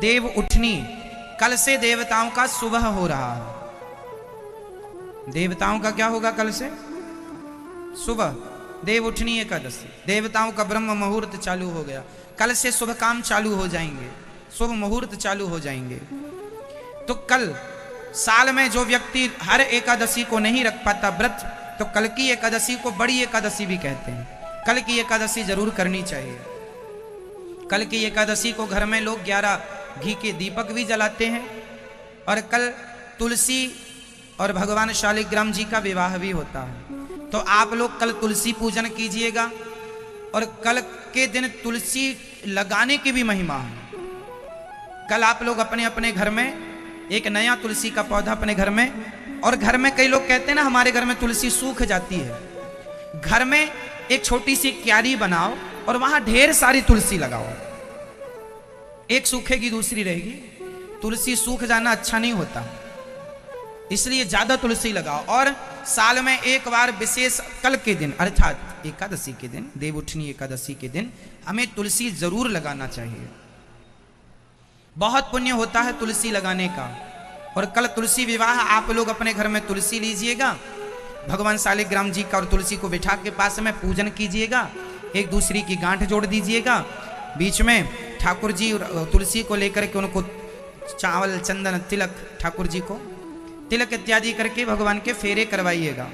देव उठनी, कल से देवताओं का सुबह हो रहा है। देवताओं का क्या होगा कल से? सुबह। देव उठनी एकादशी, देवताओं का ब्रह्म मुहूर्त चालू हो गया। कल से शुभ काम चालू हो जाएंगे, शुभ मुहूर्त चालू हो जाएंगे। तो कल साल में जो व्यक्ति हर एकादशी को नहीं रख पाता व्रत, तो कल की एकादशी को बड़ी एकादशी भी कहते हैं। कल की एकादशी जरूर करनी चाहिए। कल की एकादशी को घर में लोग 11 घी के दीपक भी जलाते हैं। और कल तुलसी और भगवान शालिग्राम जी का विवाह भी होता है। तो आप लोग कल तुलसी पूजन कीजिएगा। और कल के दिन तुलसी लगाने की भी महिमा है। कल आप लोग अपने अपने घर में एक नया तुलसी का पौधा अपने घर में, और घर में कई लोग कहते हैं ना हमारे घर में तुलसी सूख जाती है, घर में एक छोटी सी क्यारी बनाओ और वहां ढेर सारी तुलसी लगाओ। एक सूखेगी दूसरी रहेगी। तुलसी सूख जाना अच्छा नहीं होता, इसलिए ज्यादा तुलसी लगाओ। और साल में एक बार विशेष कल के दिन अर्थात एकादशी के दिन, देवउठनी एकादशी के दिन हमें तुलसी जरूर लगाना चाहिए। बहुत पुण्य होता है तुलसी लगाने का। और कल तुलसी विवाह, आप लोग अपने घर में तुलसी लीजिएगा, भगवान शालिग्राम जी का और तुलसी को बिठा के पास में पूजन कीजिएगा। एक दूसरी की गांठ जोड़ दीजिएगा, बीच में ठाकुर जी तुलसी को लेकर के उनको चावल चंदन तिलक, ठाकुर जी को तिलक इत्यादि करके भगवान के फेरे करवाइएगा,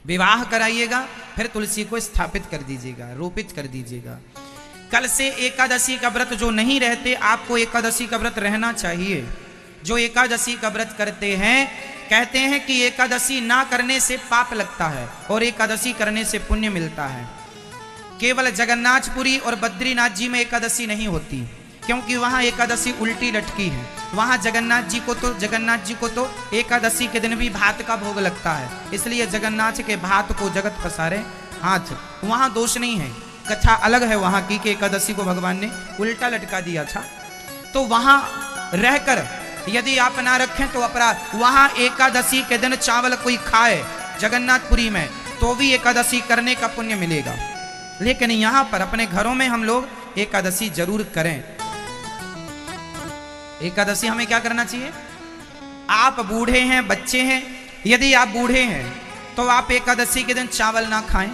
विवाह कराइएगा। फिर तुलसी को स्थापित कर दीजिएगा, रोपित कर दीजिएगा। कल से एकादशी का व्रत जो नहीं रहते, आपको एकादशी का व्रत रहना चाहिए। जो एकादशी का व्रत करते हैं, कहते हैं कि एकादशी ना करने से पाप लगता है और एकादशी करने से पुण्य मिलता है। केवल जगन्नाथपुरी और बद्रीनाथ जी में एकादशी नहीं होती, क्योंकि वहां एकादशी उल्टी लटकी है। वहां जगन्नाथ जी को तो एकादशी के दिन भी भात का भोग लगता है, इसलिए जगन्नाथ के भात को जगत पसारे हाथ। वहां दोष नहीं है, कथा अलग है वहां की कि एकादशी को भगवान ने उल्टा लटका दिया था। तो वहां रहकर यदि आप ना रखें तो अपराध। वहां एकादशी के दिन चावल कोई खाए जगन्नाथपुरी में तो भी एकादशी करने का पुण्य मिलेगा। लेकिन यहां पर अपने घरों में हम लोग एकादशी जरूर करें। एकादशी हमें क्या करना चाहिए? आप बूढ़े हैं, बच्चे हैं, यदि आप बूढ़े हैं तो आप एकादशी के दिन चावल ना खाएं,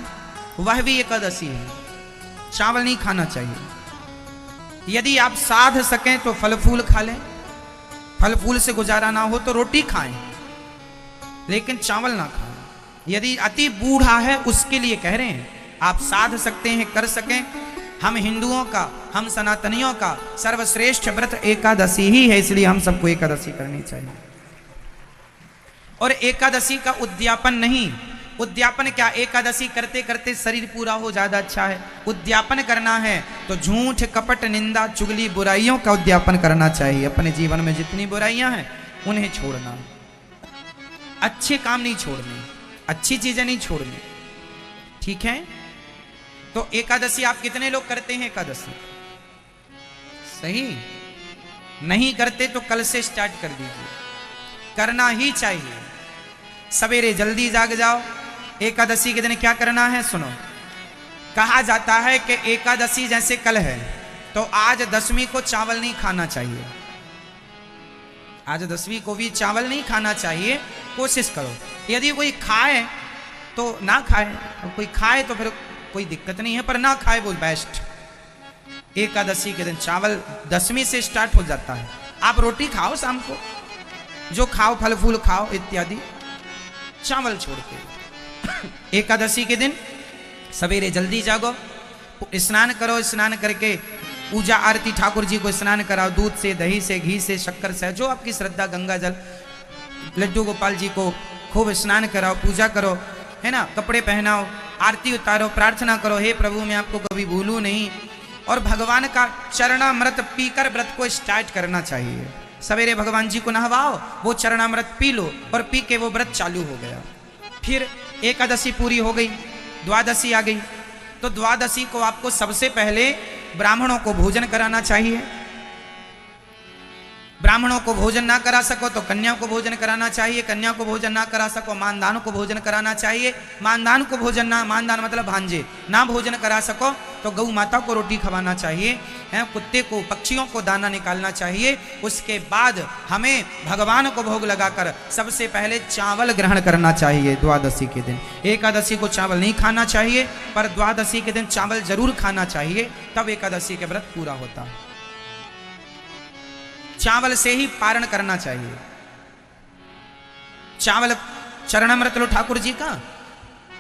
वह भी एकादशी है, चावल नहीं खाना चाहिए। यदि आप साध सकें तो फल फूल खा लें, फल फूल से गुजारा ना हो तो रोटी खाएं, लेकिन चावल ना खाएं। यदि अति बूढ़ा है उसके लिए कह रहे हैं, आप साध सकते हैं, कर सकें। हम हिंदुओं का, हम सनातनियों का सर्वश्रेष्ठ व्रत एकादशी ही है, इसलिए हम सबको एकादशी करनी चाहिए। और एकादशी का उद्यापन नहीं, उद्यापन क्या, एकादशी करते करते शरीर पूरा हो ज्यादा अच्छा है। उद्यापन करना है तो झूठ कपट निंदा चुगली बुराइयों का उद्यापन करना चाहिए। अपने जीवन में जितनी बुराइयां हैं उन्हें छोड़ना, अच्छे काम नहीं छोड़ने, अच्छी चीजें नहीं छोड़नी, ठीक है। तो एकादशी आप कितने लोग करते हैं? एकादशी सही नहीं करते तो कल से स्टार्ट कर दीजिए, करना ही चाहिए। सवेरे जल्दी जाग जाओ। एकादशी के दिन क्या करना है सुनो। कहा जाता है कि एकादशी जैसे कल है तो आज दशमी को चावल नहीं खाना चाहिए। आज दशमी को भी चावल नहीं खाना चाहिए, कोशिश करो। यदि कोई खाए तो ना खाए, कोई खाए तो फिर कोई दिक्कत नहीं है, पर ना खाए वो बेस्ट। एकादशी के दिन चावल दशमी से स्टार्ट हो जाता है। आप रोटी खाओ शाम को, जो खाओ फल फूल खाओ इत्यादि, चावल छोड़ के। एकादशी के दिन सवेरे जल्दी जागो, स्नान करो, स्नान करके पूजा आरती, ठाकुर जी को स्नान कराओ, दूध से, दही से, घी से, शक्कर से, जो आपकी श्रद्धा, गंगा जल, लड्डू गोपाल जी को खूब स्नान कराओ, पूजा करो, है ना, कपड़े पहनाओ, आरती उतारो, प्रार्थना करो, हे प्रभु मैं आपको कभी भूलूं नहीं। और भगवान का चरणामृत पीकर व्रत को स्टार्ट करना चाहिए। सवेरे भगवान जी को नहवाओ, वो चरणामृत पी लो और पी के वो व्रत चालू हो गया। फिर एकादशी पूरी हो गई, द्वादशी आ गई। तो द्वादशी को आपको सबसे पहले ब्राह्मणों को भोजन कराना चाहिए। ब्राह्मणों को भोजन ना करा सको तो कन्या को भोजन कराना चाहिए। कन्या को भोजन ना करा सको मानदान को भोजन कराना चाहिए। मानदान को भोजन ना, मानदान मतलब भांजे, ना भोजन करा सको तो गौ माता को रोटी खवाना चाहिए, है कुत्ते को, पक्षियों को दाना निकालना चाहिए। उसके बाद हमें भगवान को भोग लगाकर सबसे पहले चावल ग्रहण करना चाहिए द्वादशी के दिन। एकादशी को चावल नहीं खाना चाहिए, पर द्वादशी के दिन चावल जरूर खाना चाहिए, तब एकादशी के व्रत पूरा होता है। चावल से ही पारण करना चाहिए। चावल चरणामृत लो ठाकुर जी का,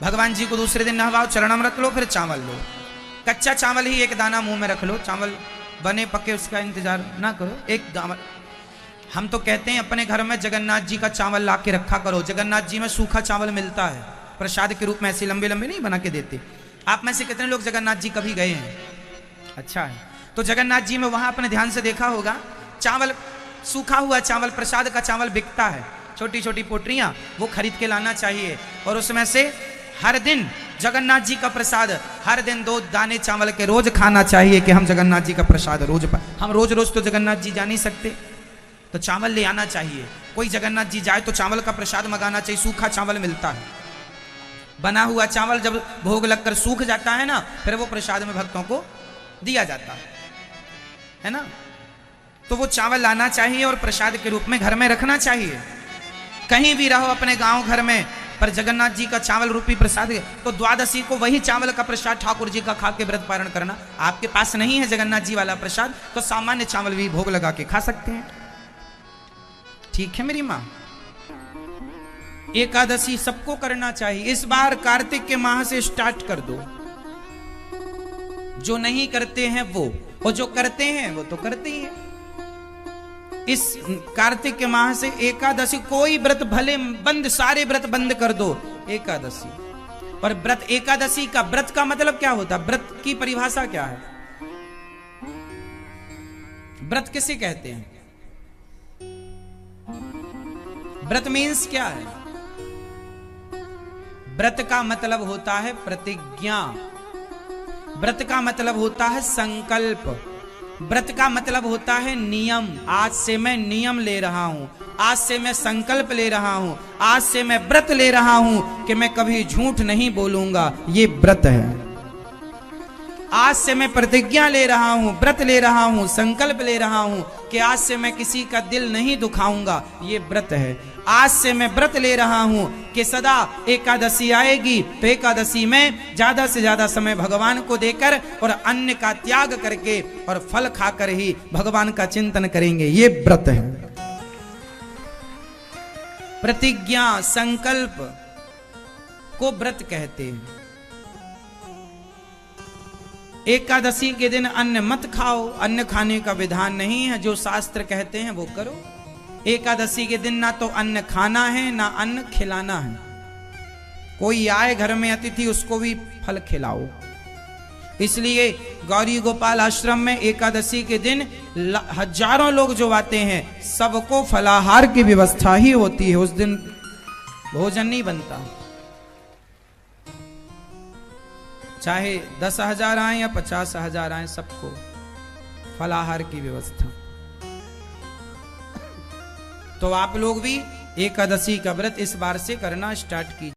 भगवान जी को दूसरे दिन नहवाओ, चरणामृत लो, फिर चावल लो। कच्चा चावल ही एक दाना मुंह में रख लो, चावल बने पके उसका इंतजार ना करो। एक दाना, हम तो कहते हैं अपने घर में जगन्नाथ जी का चावल ला के रखा करो। जगन्नाथ जी में सूखा चावल मिलता है प्रसाद के रूप में, ऐसे लंबे लंबे नहीं बना के देते। आप में से कितने लोग जगन्नाथ जी कभी गए हैं? अच्छा है, तो जगन्नाथ जी में वहां अपने ध्यान से देखा होगा, चावल सूखा हुआ चावल, प्रसाद का चावल बिकता है, छोटी छोटी पोटरियां, वो खरीद के लाना चाहिए। और उसमें से हर दिन जगन्नाथ जी का प्रसाद, हर दिन 2 दाने चावल के रोज खाना चाहिए कि हम जगन्नाथ जी का प्रसाद रोज हम रोज रोज तो जगन्नाथ जी जा नहीं सकते, तो चावल ले आना चाहिए। कोई जगन्नाथ जी जाए तो चावल का प्रसाद मंगाना चाहिए, सूखा चावल मिलता है। बना हुआ चावल जब भोग लगकर सूख जाता है ना, फिर वो प्रसाद में भक्तों को दिया जाता है ना। तो वो चावल लाना चाहिए और प्रसाद के रूप में घर में रखना चाहिए। कहीं भी रहो अपने गांव घर में, पर जगन्नाथ जी का चावल रूपी प्रसाद, तो द्वादशी को वही चावल का प्रसाद ठाकुर जी का खा के व्रत पारण करना। आपके पास नहीं है जगन्नाथ जी वाला प्रसाद, तो सामान्य चावल भी भोग लगा के खा सकते हैं। ठीक है मेरी माँ। एकादशी सबको करना चाहिए। इस बार कार्तिक के माह से स्टार्ट कर दो। जो नहीं करते हैं वो, और जो करते हैं वो तो करते ही हैं। इस कार्तिक के माह से एकादशी, कोई व्रत भले बंद, सारे व्रत बंद कर दो एकादशी। और व्रत, एकादशी का व्रत का मतलब क्या होता है? व्रत की परिभाषा क्या है? व्रत किसे कहते हैं? व्रत मीन्स क्या है? व्रत का मतलब होता है प्रतिज्ञा। व्रत का मतलब होता है संकल्प। व्रत का मतलब होता है नियम। आज से मैं नियम ले रहा हूं, आज से मैं संकल्प ले रहा हूं, आज से मैं व्रत ले रहा हूं कि मैं कभी झूठ नहीं बोलूंगा, ये व्रत है। आज से मैं प्रतिज्ञा ले रहा हूं, व्रत ले रहा हूं, संकल्प ले रहा हूं कि आज से मैं किसी का दिल नहीं दुखाऊंगा, ये व्रत है। आज से मैं व्रत ले रहा हूं कि सदा एकादशी आएगी तो एकादशी में ज्यादा से ज्यादा समय भगवान को देकर और अन्न का त्याग करके और फल खाकर ही भगवान का चिंतन करेंगे, ये व्रत है। प्रतिज्ञा, संकल्प को व्रत कहते हैं। एकादशी के दिन अन्न मत खाओ, अन्न खाने का विधान नहीं है, जो शास्त्र कहते हैं वो करो। एकादशी के दिन ना तो अन्न खाना है ना अन्न खिलाना है। कोई आए घर में अतिथि, उसको भी फल खिलाओ। इसलिए गौरी गोपाल आश्रम में एकादशी के दिन हजारों लोग जो आते हैं, सबको फलाहार की व्यवस्था ही होती है। उस दिन भोजन नहीं बनता, चाहे 10,000 आए या 50,000 आए, सबको फलाहार की व्यवस्था। तो आप लोग भी एकादशी का व्रत इस बार से करना स्टार्ट कीजिए।